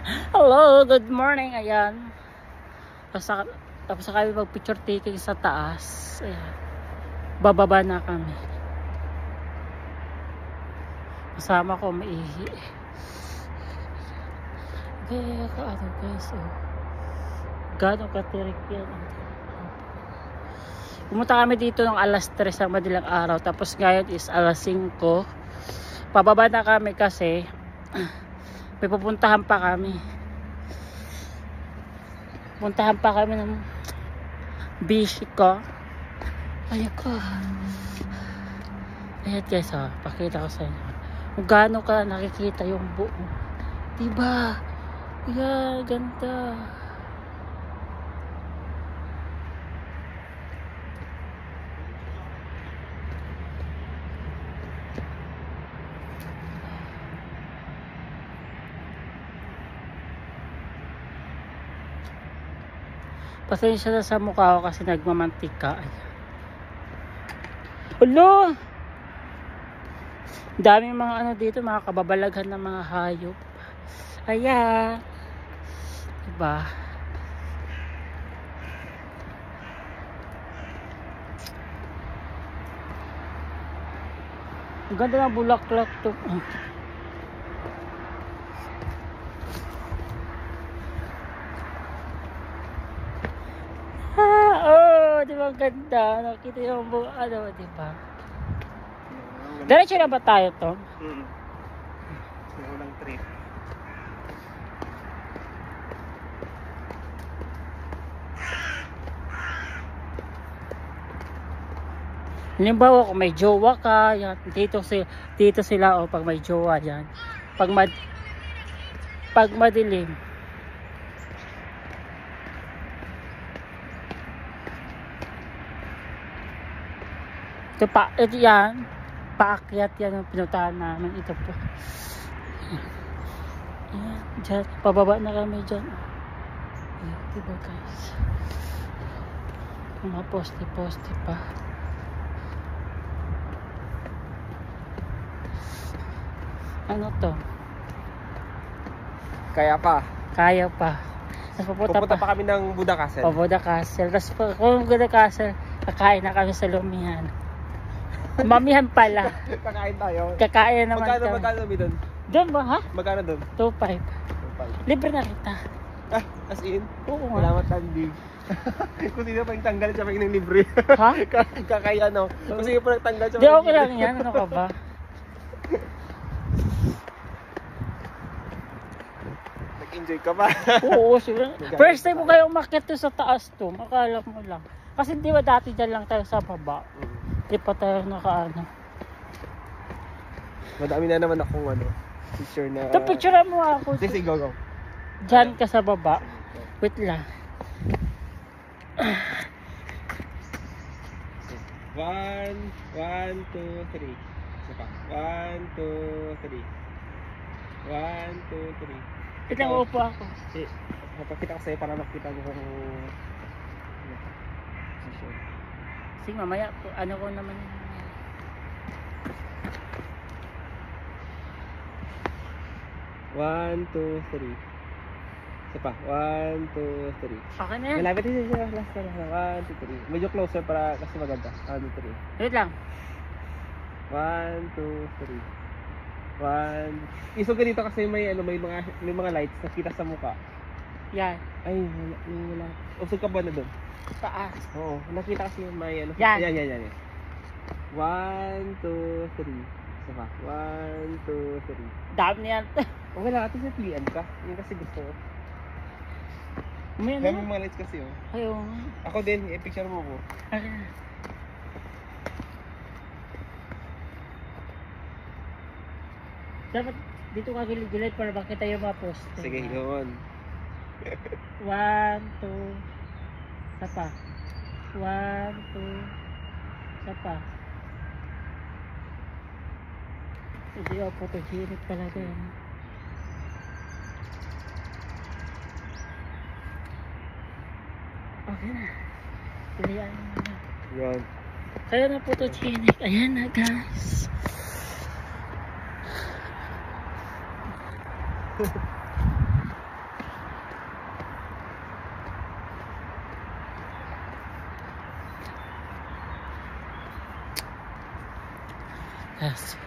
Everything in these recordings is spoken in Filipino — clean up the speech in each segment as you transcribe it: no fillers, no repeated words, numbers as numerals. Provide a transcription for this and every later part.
Hello, good morning. Ayan. Tapos kami mag-picture taking sa taas. Ayan. Bababa na kami. Kasama ko maihi. Kaya ano guys, oh. Gano'ng katirik yan. Pumunta kami dito ng alas 3 ng madalang araw. Tapos ngayon is alas 5. Pababa na kami kasi may pupuntahan pa kami. Puntahan pa kami ng bishi ko. Ayoko. Ayan guys, oh, pakita ko sa inyo. Kung gaano ka nakikita yung buo. Diba? Ayan, ganda. Pasensya na sa mukha ko kasi nagmamantika. Ulo! Daming mga ano dito, mga kababalaghan ng mga hayop. Ayan. Diba? Ang ganda ng bulaklak to. Diba ganda? Nakita yung buong ano, diba? Diretso na ba tayo to? Yung unang trip. Halimbawa kung may jowa ka, yan, dito sila o pag may jowa yan. Pag madilim. Ito yan, paakyat yan ang pinuntahan namin. Ito po. Ayan, dyan, pababa na kami dyan. Ayan, diba guys? Mga poste-poste pa. Ano to? Kaya pa. Kaya pa. Pupunta pa kami ng Buda Castle. Buda Castle. Tapos kung Buda Castle, kakain na kami sa Lumihan. Mamihan pala. Kakain tayo. Kakain naman tayo. Magkano doon? Doon ba ha? Magkano doon? 2.5. Libre na kita. Ah, as in? Oo nga. Salamat, Tandy. Kung sino pa yung tanggal siya ng libre. Ha? Kakaya no. Kung sino pa yung tanggal siya. Di okay lang yan. Ano ka ba? Nag-enjoy ka ba? Oo, siguro. First time mo kayo umakyat to sa taas to. Akala mo lang. Kasi di ba dati dyan lang tayo sa baba. Di pa tayo nakaano. Madami na naman akong picture na. Ito picture mo ako. Sige, go. Diyan ka sa baba. Wait lang. 1, 2, 3. Sapa. 1, 2, 3. 1, 2, 3. Ito upo ako. Papakita ko sa'yo para makita mo kung Sige, mamaya ano ko naman. 1, 2, 3. Isa pa. 1, 2, 3. Okay na yan. Malapit din siya. Last na lang. 1, 2, 3. Medyo closer para kasi maganda. 1, 2, 3. Wait lang. 1, 2, 3. 1. Isog ka dito kasi may mga lights na kita sa mukha. Yan. Ay, wala. Usog ka ba na doon? Taas. Oo. Nakita kasi may Yan. Yan. 1, 2, 3. Isa pa. 1, 2, 3. Dami na yan. Okay lang, atin napilian ka. Yun kasi gusto ko. May May ano? mga lights kasi Ayaw. Ako din, i-picture mo ko. Dapat dito ka gilid-gilid para makita yung mga post. Sige, yun. 1, 2. Sapa. 1, 2. Sapa. Hindi ako photogenic talaga yan. Okay na. Pilihan mo na. Yun. Kaya na photogenic. Ayan na guys. Yes.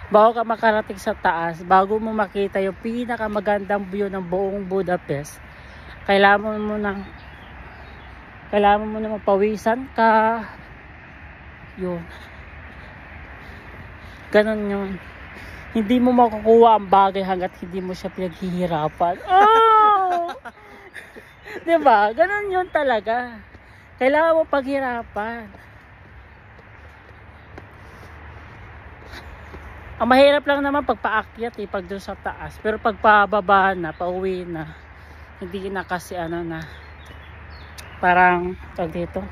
Bago ka makarating sa taas, bago mo makita yung pinakamagandang view ng buong Budapest, kailangan mo na mapawisan ka. Yun. Ganon yun. Hindi mo makukuha ang bagay hanggat hindi mo siya pinaghihirapan. Oh! Diba? Ganon yun talaga. Kailangan mo paghirapan. Ang mahirap lang naman pagpaakyat pag doon sa taas. Pero pag pababa na, pauwi na, hindi na kasi ano na, parang, tag dito,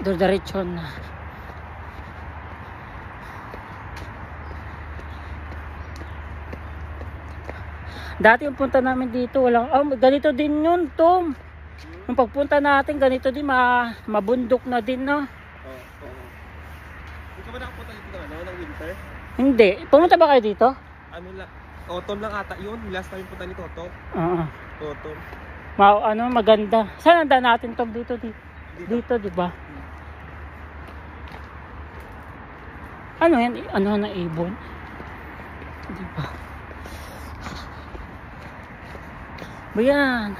diretso na. Dati yung punta namin dito, walang, ganito din yun, Tom. Yung pagpunta natin, ganito din, mabundok na din, no? Hindi ka ba nakapunta dito ng winter? Hindi. Pumunta ba kayo dito? Ano lang, autumn lang ata yun. Last time punta nito, autumn. Oo. Autumn. Maganda. Saan nanda natin, Tom? Dito, di ba? Ano yan? Ano na ibon? Di ba? Bayan.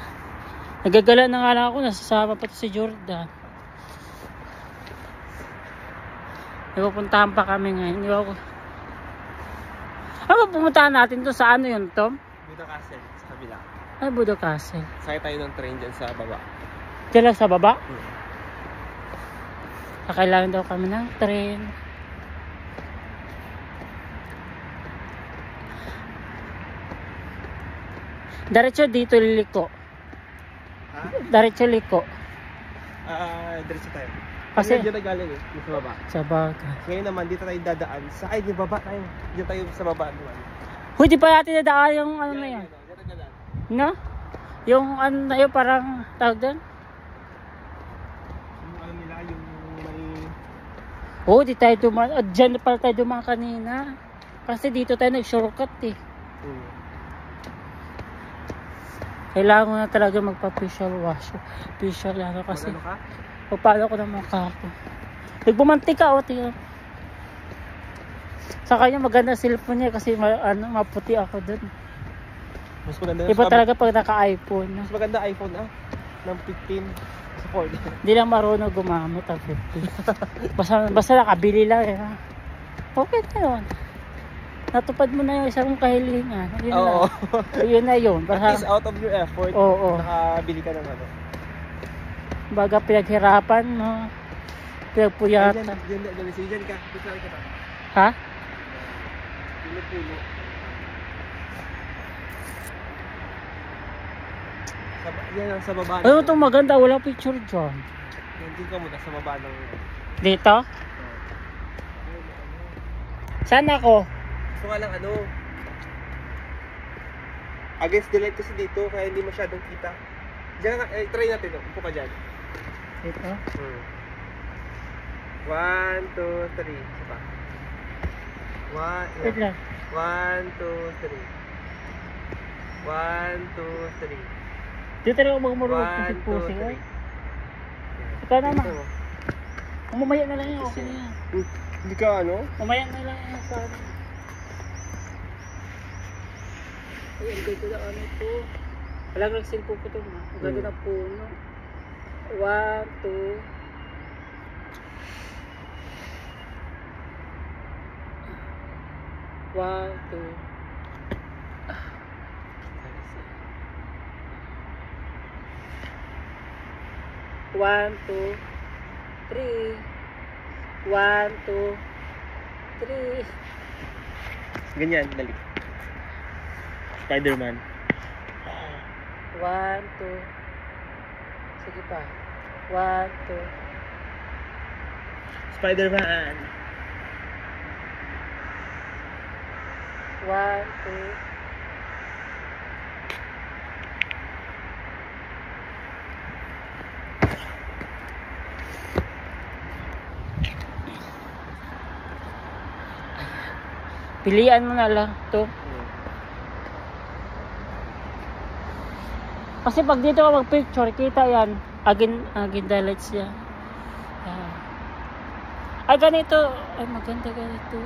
Nagagala na nga lang ako. Nasasama pa to si Jordan. Pupuntahan pa kami ngayon. Hindi ako. Pumuntahan natin to sa ano yun, Tom? Buda Castle, sa kabila. Ay, Buda Castle. Sakay tayo ng train dyan sa baba. Diyan lang sa baba? Kailangan daw kami ng train. Diretso dito liliko. Ha? Diretso liko. Diretso tayo. Kasi dyan tayo galing sa baba. sa bagay. Ngayon naman, dito tayo dadaan. Di baba tayo. Dito tayo sa baba naman. Huy, di pa natin nadaan yung ano na yan. Dito tayo dadaan. No? Yung ano na yun, parang tawag doon? Yung ano nila, yung may... Oo, di tayo dumaan. Dyan pala tayo dumaan kanina. Kasi dito tayo nag-shortcut Kailangan mo na talaga magpa-facial wash. Facial ano kasi. Magano ka? Paano ko ng mukha ko. Nagbumanti ka tingnan. Sa kanya maganda cellphone niya kasi maputi ako dun. Mas maganda. Iba talaga pag naka-iPhone. Mas maganda iPhone ng 15 sa Ford. Hindi lang marunong gumamit ang 50. Basta nakabili lang Okay na yun. Natupad mo na yung isang kahilingan. Oo. Yun na yun. At least out of your effort, nakabili ka ng ano. Baga pinaghirapan mo. Pinagpuyatan. Diyan ka. Dito ka pa. Ha? Pulo-pulo. Yan sa baba. Ayun itong maganda. Walang picture dyan. Hindi ka muna sa baba ng... Dito? Saan ako? Gusto nga lang against the light kasi dito, kaya hindi masyadong kita. Diyan try natin upo ka dyan. Dito? 1, 2, 3. Isa pa. 1, 2, 3. 1, 2, 3. 1, 2, 3. Dito rin ako magmurot pusing-pusing. Ika naman. Umamaya na lang yun. Okay na yan. Hindi ka Umamaya na lang yan sa Ay, ang ganda na ito. Alam lang silpo ko ito. Ang ganda na puno. 1, 2. 1, 2. 1, 2. 3. 1, 2, 3. Ganyan, dali. Spider-Man. 1, 2. Sige pa. 1, 2. Spider-Man. 1, 2. Pilian mo na lang to. Kasi pag dito ka mag-picture, kita yan. Agenda lights niya. Ganito. Ay, maganda ganito.